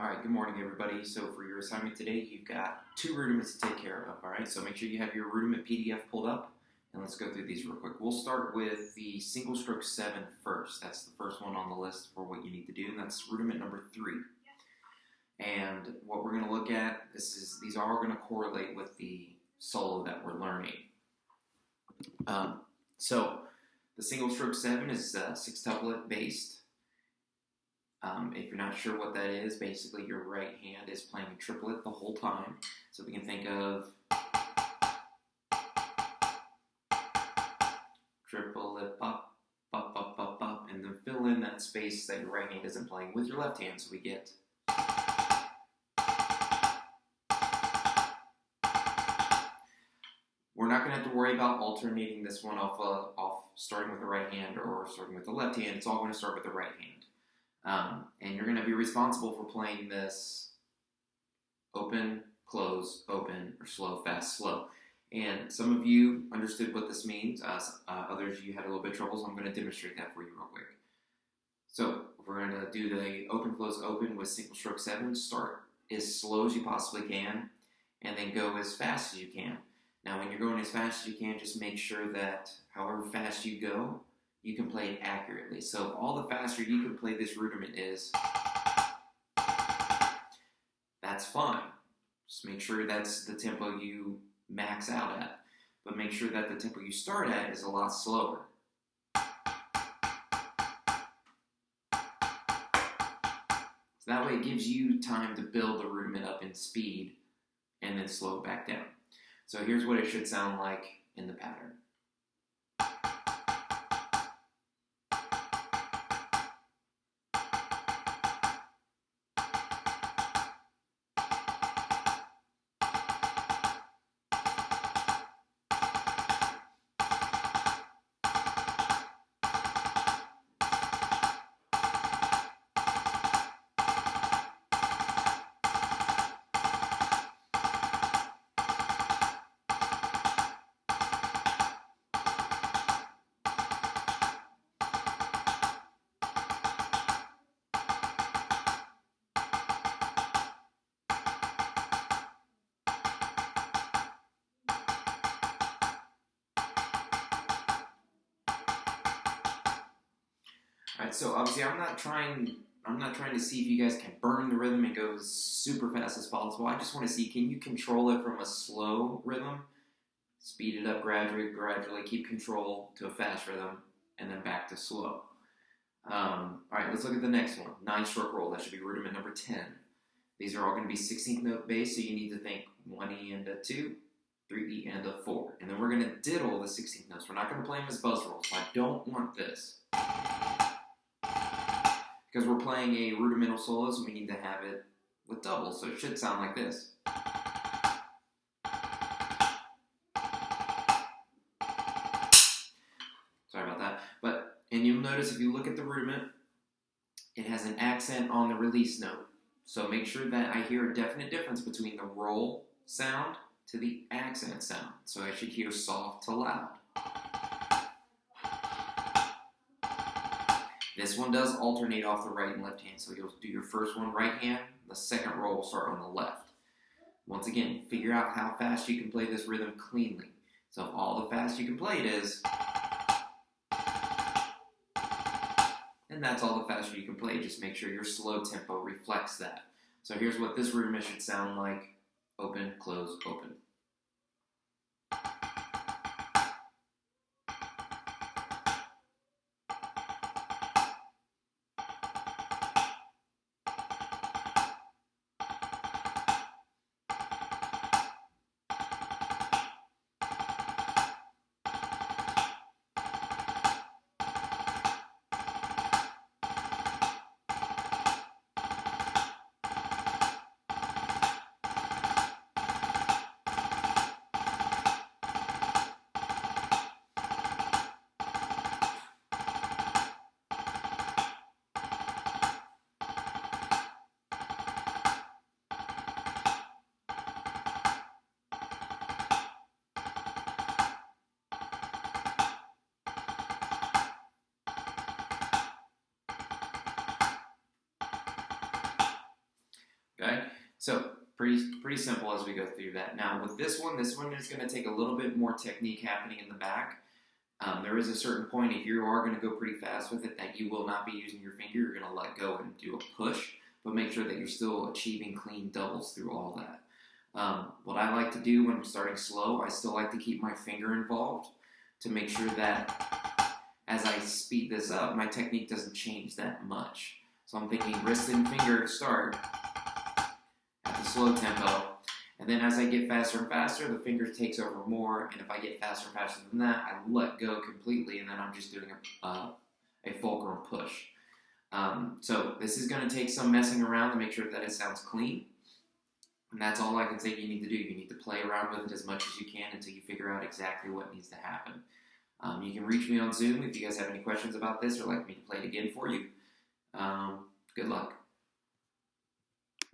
All right, good morning, everybody. So for your assignment today, you've got two rudiments to take care of, all right? So make sure you have your rudiment PDF pulled up, and let's go through these real quick. We'll start with the single stroke 7 first. That's the first one on the list for what you need to do, and that's rudiment number 3. And what we're going to look at, these are all going to correlate with the solo that we're learning. So the single stroke 7 is sextuplet based. If you're not sure what that is, basically your right hand is playing a triplet the whole time. So we can think of triplet, pop, pop, pop, pop, pop, and then fill in that space that your right hand isn't playing with your left hand. So we get. We're not going to have to worry about alternating this one off starting with the right hand or starting with the left hand. It's all going to start with the right hand. And you're going to be responsible for playing this open, close, open, or slow, fast, slow. And some of you understood what this means. Others, you had a little bit of trouble, so I'm going to demonstrate that for you real quick. So we're going to do the open, close, open with single stroke 7. Start as slow as you possibly can, and then go as fast as you can. Now, when you're going as fast as you can, just make sure that however fast you go, you can play it accurately. So all the faster you can play this rudiment is, that's fine. Just make sure that's the tempo you max out at. But make sure that the tempo you start at is a lot slower. So that way it gives you time to build the rudiment up in speed and then slow it back down. So here's what it should sound like in the pattern. Alright, so obviously I'm not trying to see if you guys can burn the rhythm and go as super fast as possible. I just want to see, can you control it from a slow rhythm, speed it up gradually, keep control to a fast rhythm, and then back to slow. Alright, let's look at the next one. 9-stroke roll. That should be rudiment number 10. These are all going to be 16th note based, so you need to think 1E and a 2, 3E and a 4. And then we're going to diddle the 16th notes. We're not going to play them as buzz rolls. So I don't want this. Because we're playing a rudimental solo, so we need to have it with doubles, so it should sound like this. Sorry about that. And you'll notice if you look at the rudiment, it has an accent on the release note. So make sure that I hear a definite difference between the roll sound to the accent sound. So I should hear soft to loud. This one does alternate off the right and left hand, so you'll do your first one right hand, the second roll will start on the left. Once again, figure out how fast you can play this rhythm cleanly. So if all the fast you can play it is, and that's all the faster you can play, just make sure your slow tempo reflects that. So here's what this rudiment should sound like: open, close, open. So pretty simple as we go through that. Now with this one is going to take a little bit more technique happening in the back. There is a certain point, if you are going to go pretty fast with it, that you will not be using your finger. You're going to let go and do a push, but make sure that you're still achieving clean doubles through all that. What I like to do when I'm starting slow, I still like to keep my finger involved to make sure that as I speed this up, my technique doesn't change that much. So I'm thinking wrist and finger to start at the slow tempo. And then as I get faster and faster, the finger takes over more. And if I get faster and faster than that, I let go completely. And then I'm just doing a fulcrum push. So this is going to take some messing around to make sure that it sounds clean. And that's all I can say you need to do. You need to play around with it as much as you can until you figure out exactly what needs to happen. You can reach me on Zoom if you guys have any questions about this or like me to play it again for you. Good luck.